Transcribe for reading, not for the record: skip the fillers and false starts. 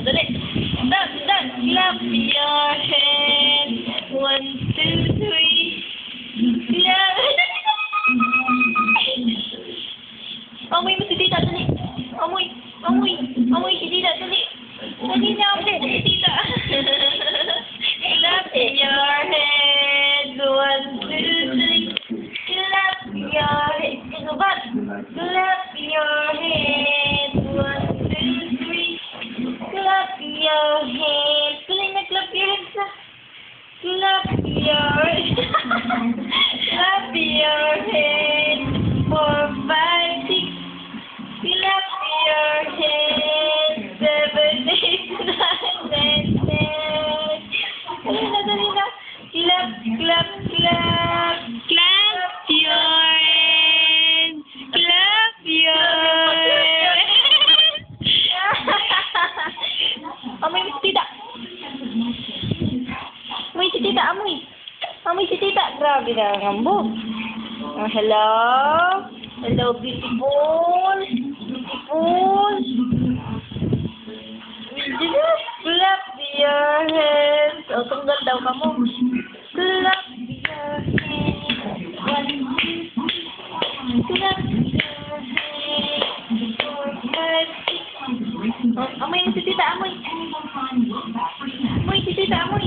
Dali. Stop, stop. Clap your hands. 1, 2, 3. Clap. Amoy mo si tita, dali. Amoy. Amoy. Amoy si tita, dali. Dali na ako si tita. Clap your hands. 1, 2, 3. Clap your hands. Isubat. Clap your hands. 1, 2, 3. Clap your hands. Tuloy na clap your hands na. Clap your hands. Clap your hands. 4, 5, 6. Clap your hands. 7, 8, 9, 10, 10. Dali na, dali na. Clap, clap, clap. Clap your hands. Clap your hands. Amoy mo si tita. Amoy si tita, amoy. Amoy si tita. Grabe na ang ambog. Oh, hello? Hello, beautiful. Beautiful. Clap your hands. O, tunggal daw ka mo. Clap your hands. 1, 2, 3. Clap your hands. 4, 5, 6. Oh, amoy si tita, amoy. Amoy si tita, amoy.